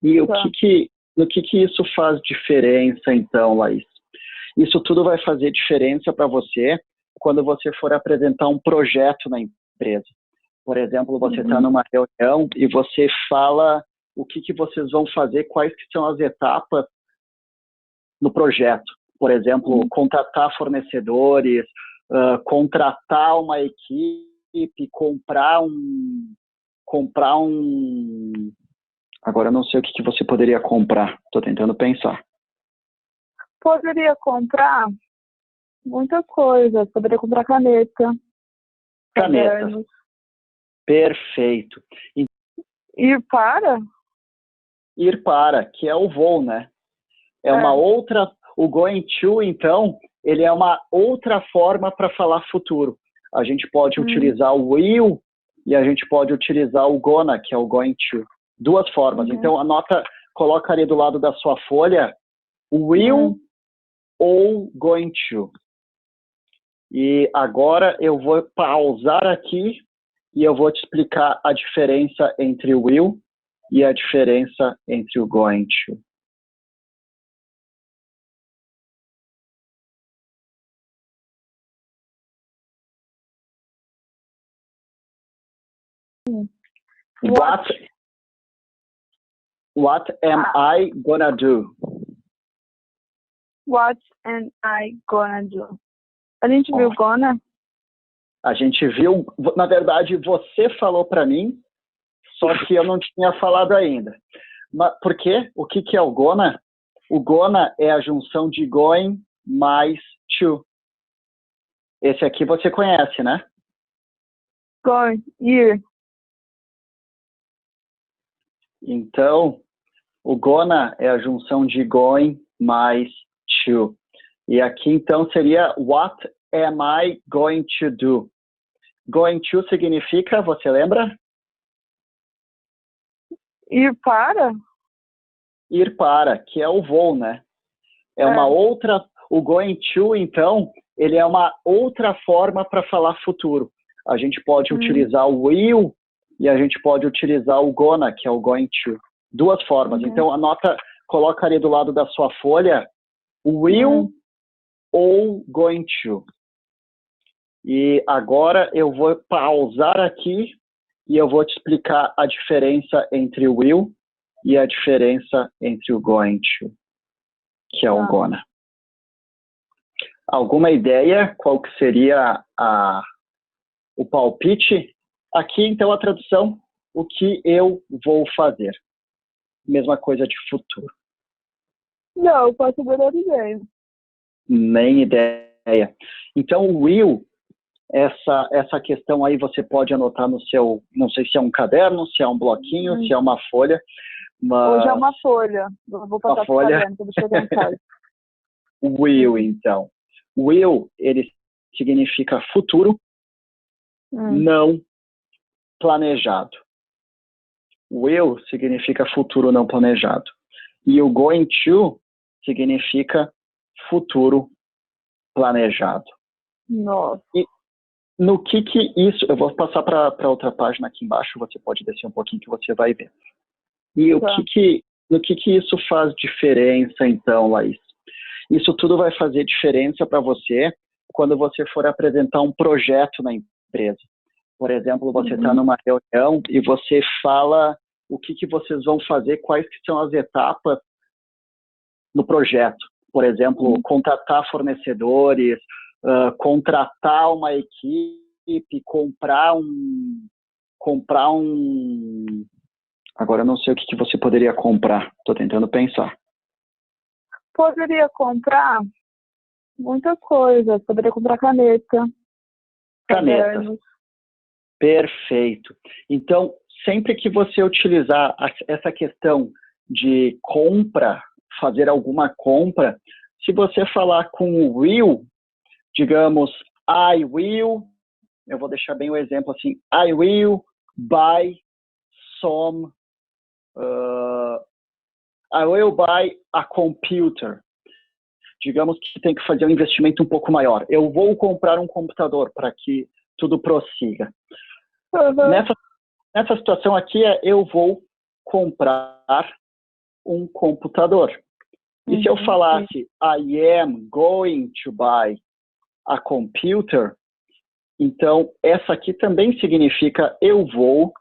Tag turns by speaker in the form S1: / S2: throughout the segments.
S1: E
S2: Tá.
S1: no que isso faz diferença, então, Laís? Isso tudo vai fazer diferença para você quando você for apresentar um projeto na empresa. Por exemplo, você está numa reunião e você fala o que vocês vão fazer, quais que são as etapas no projeto. Por exemplo, contratar fornecedores, contratar uma equipe, comprar um... Agora eu não sei o que você poderia comprar. Estou tentando pensar.
S2: Poderia comprar muita coisa. Poderia comprar caneta.
S1: Caneta.
S2: Cadernos.
S1: Perfeito.
S2: Ir para?
S1: Ir para, que é o voo, né? É uma outra... O going to, então, ele é uma outra forma para falar futuro. A gente pode utilizar o will e a gente pode utilizar o gonna, que é o going to. Duas formas. Então, anota, coloca ali do lado da sua folha o will ou going to. E agora eu vou pausar aqui e eu vou te explicar a diferença entre o will e a diferença entre o going to. What am I gonna do?
S2: What am I gonna do? A gente viu gonna?
S1: A gente viu, na verdade, você falou para mim, só que eu não tinha falado ainda. Mas, por quê? O que é o gonna? O gonna é a junção de going mais to. Esse aqui você conhece, né?
S2: Going, ir.
S1: Então, o gonna é a junção de going mais to. E aqui, então, seria what am I going to do? Going to significa, você lembra?
S2: Ir para?
S1: Ir para, que é o voo, né? É uma outra... O going to, então, ele é uma outra forma para falar futuro. A gente pode utilizar o will e a gente pode utilizar o gonna, que é o going to. Duas formas. Então, anota, coloca ali do lado da sua folha o will ou going to. E agora eu vou pausar aqui e eu vou te explicar a diferença entre o will e a diferença entre o going to, que é o gonna. Alguma ideia qual que seria o palpite? Aqui, então, a tradução, o que eu vou fazer. Mesma coisa de futuro.
S2: Não, posso ver a ideia.
S1: Nem ideia. Então, o will, essa questão aí você pode anotar no seu, não sei se é um caderno, se é um bloquinho, se é uma folha. Mas...
S2: Hoje é uma folha. Vou passar para o caderno, deixa eu pensar.
S1: Will, então. Will, ele significa futuro não planejado. Will significa futuro não planejado. E o going to significa futuro planejado.
S2: Nossa.
S1: E no que isso... Eu vou passar para outra página aqui embaixo, você pode descer um pouquinho que você vai ver. E no que isso faz diferença, então, Laís? Isso tudo vai fazer diferença para você quando você for apresentar um projeto na empresa. Por exemplo, você está numa reunião e você fala o que vocês vão fazer, quais que são as etapas no projeto. Por exemplo, contratar fornecedores, contratar uma equipe, comprar um... Agora eu não sei o que você poderia comprar. Estou tentando pensar.
S2: Poderia comprar muita coisa. Poderia comprar caneta.
S1: Caneta.
S2: Cadernos.
S1: Perfeito. Então, sempre que você utilizar essa questão de compra, fazer alguma compra, se você falar com o will, digamos, I will, eu vou deixar bem o exemplo assim, I will buy some, I will buy a computer. Digamos que tem que fazer um investimento um pouco maior. Eu vou comprar um computador para que tudo prossiga. Nessa situação aqui, eu vou comprar um computador. E se eu falasse I am going to buy a computer, então essa aqui também significa eu vou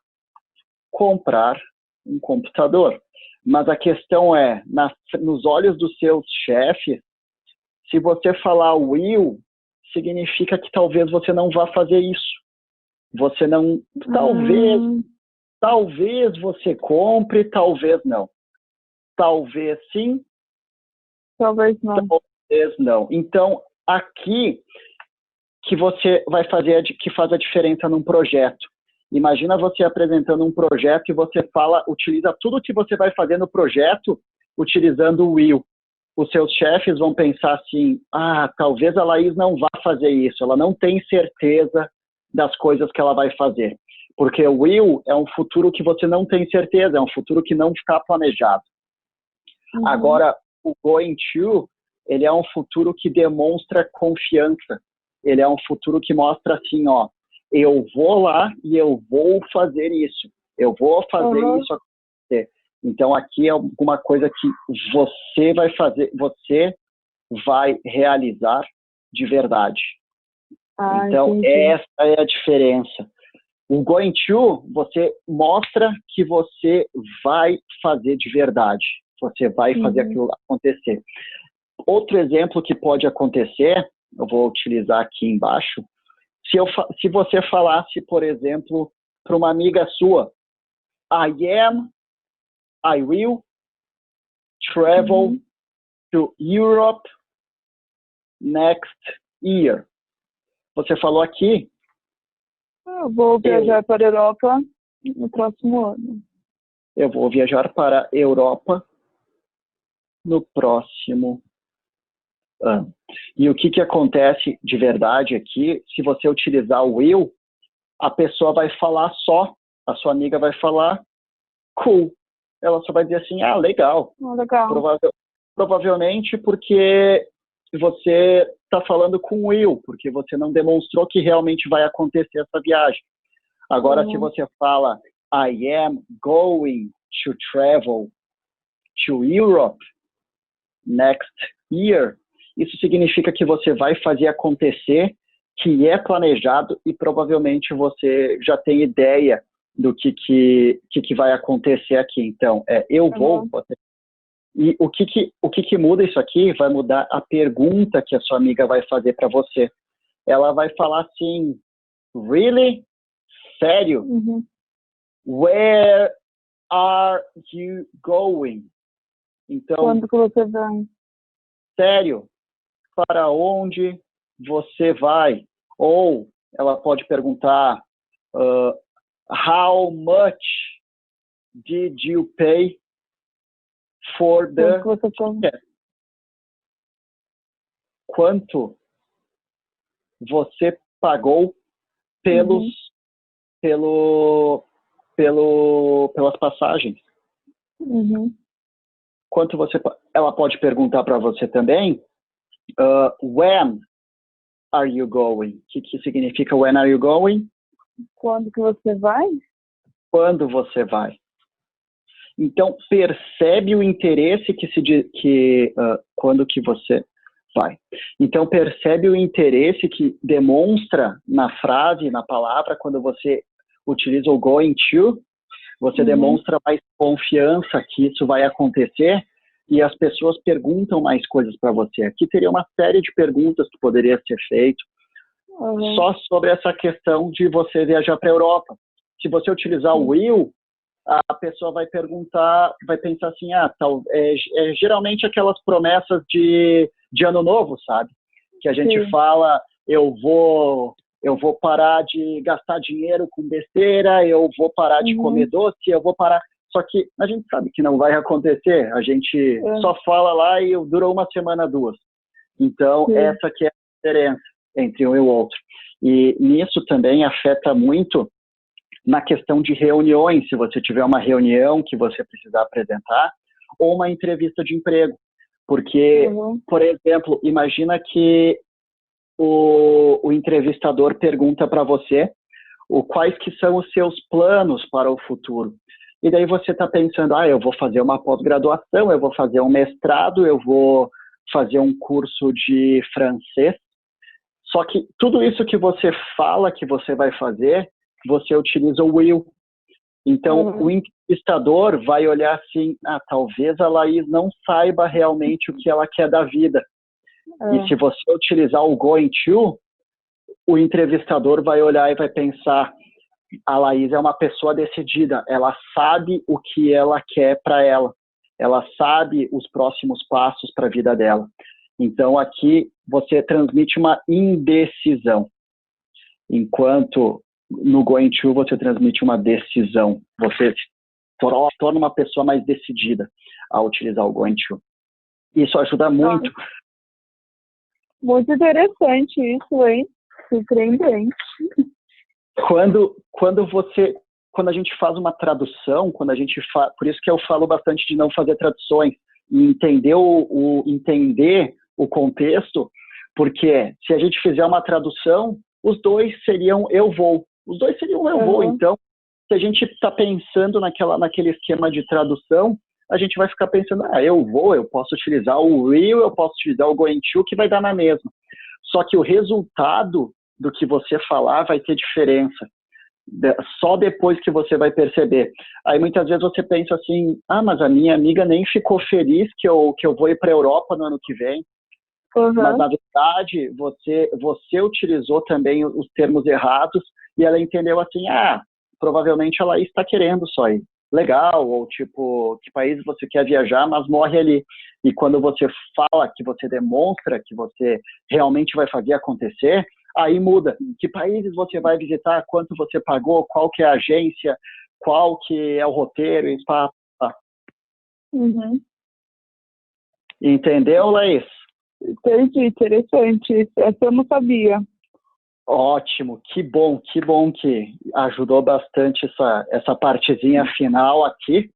S1: comprar um computador. Mas a questão é, nos olhos dos seus chefes, se você falar will, significa que talvez você não vá fazer isso. Você não, talvez você compre, talvez não. Talvez sim,
S2: Talvez não.
S1: talvez não. Então, aqui que você vai fazer, que faz a diferença num projeto. Imagina você apresentando um projeto e você utiliza tudo que você vai fazer no projeto utilizando o will. Os seus chefes vão pensar assim, talvez a Laís não vá fazer isso, ela não tem certeza das coisas que ela vai fazer. Porque o will é um futuro que você não tem certeza, é um futuro que não está planejado. Agora, o going to, ele é um futuro que demonstra confiança. Ele é um futuro que mostra assim, eu vou lá e eu vou fazer isso. Eu vou fazer isso acontecer. Então, aqui é alguma coisa que você vai fazer, você vai realizar de verdade. Então,
S2: entendi.
S1: essa é a diferença. O going to, você mostra que você vai fazer de verdade. Você vai fazer aquilo acontecer. Outro exemplo que pode acontecer, eu vou utilizar aqui embaixo, se você falasse, por exemplo, para uma amiga sua, I will travel to Europe next year. Você falou aqui?
S2: Eu vou viajar para a Europa no próximo ano.
S1: Eu vou viajar para a Europa no próximo ano. E o que acontece de verdade aqui, se você utilizar o will, a pessoa vai falar só, a sua amiga vai falar cool. Ela só vai dizer assim, legal.
S2: Legal.
S1: Provavelmente porque você está falando com will, porque você não demonstrou que realmente vai acontecer essa viagem. Agora, se você fala I am going to travel to Europe next year, isso significa que você vai fazer acontecer, que é planejado e provavelmente você já tem ideia do que vai acontecer aqui. Então, eu vou... E o que muda isso aqui? Vai mudar a pergunta que a sua amiga vai fazer para você. Ela vai falar assim, really? Sério? Where are you going? Então,
S2: quando que você vai?
S1: Sério? Para onde você vai? Ou ela pode perguntar, how much did you pay for the ticket? Quanto você pagou pelas passagens? Quanto ela pode perguntar para você também, when are you going? O que significa when are you going?
S2: Quando que você vai?
S1: Quando você vai. Então, percebe o interesse quando que você vai. Então, percebe o interesse que demonstra na frase, na palavra, quando você utiliza o going to, você demonstra mais confiança que isso vai acontecer e as pessoas perguntam mais coisas para você. Aqui teria uma série de perguntas que poderia ser feito só sobre essa questão de você viajar para a Europa. Se você utilizar o will, a pessoa vai perguntar, vai pensar assim, geralmente aquelas promessas de ano novo, sabe? Que a gente fala, eu vou parar de gastar dinheiro com besteira, eu vou parar de comer doce, eu vou parar... Só que a gente sabe que não vai acontecer, a gente só fala lá e dura uma semana, duas. Então, essa que é a diferença entre um e o outro. E nisso também afeta muito na questão de reuniões, se você tiver uma reunião que você precisar apresentar, ou uma entrevista de emprego. Porque, por exemplo, imagina que o entrevistador pergunta para você quais que são os seus planos para o futuro. e daí você está pensando, eu vou fazer uma pós-graduação, eu vou fazer um mestrado, eu vou fazer um curso de francês. Só que tudo isso que você fala que você vai fazer, você utiliza o will. Então, o entrevistador vai olhar assim, talvez a Laís não saiba realmente o que ela quer da vida. E se você utilizar o going to, o entrevistador vai olhar e vai pensar, a Laís é uma pessoa decidida, ela sabe o que ela quer para ela, ela sabe os próximos passos para a vida dela. Então, aqui você transmite uma indecisão, enquanto no going to você transmite uma decisão. Você torna uma pessoa mais decidida ao utilizar o going to. Isso ajuda muito.
S2: Muito interessante isso, hein? Surpreendente.
S1: Quando a gente faz uma tradução, por isso que eu falo bastante de não fazer traduções, e entender o contexto, porque se a gente fizer uma tradução, os dois seriam eu vou. Os dois seriam eu vou. Então, se a gente está pensando naquele esquema de tradução, a gente vai ficar pensando, eu vou, eu posso utilizar o will, eu posso utilizar o going to, que vai dar na mesma. Só que o resultado do que você falar vai ter diferença. Só depois que você vai perceber. Aí muitas vezes você pensa assim, mas a minha amiga nem ficou feliz que eu vou ir para a Europa no ano que vem. Mas na verdade, você utilizou também os termos errados e ela entendeu assim, provavelmente ela está querendo só ir. Legal, ou tipo, que país você quer viajar, mas morre ali. E quando você fala, que você demonstra que você realmente vai fazer acontecer, aí muda. Que países você vai visitar, quanto você pagou, qual que é a agência, qual que é o roteiro, e pá. Entendeu, Laís?
S2: Entendi, interessante. Essa eu não sabia.
S1: Ótimo, que bom que ajudou bastante essa partezinha final aqui.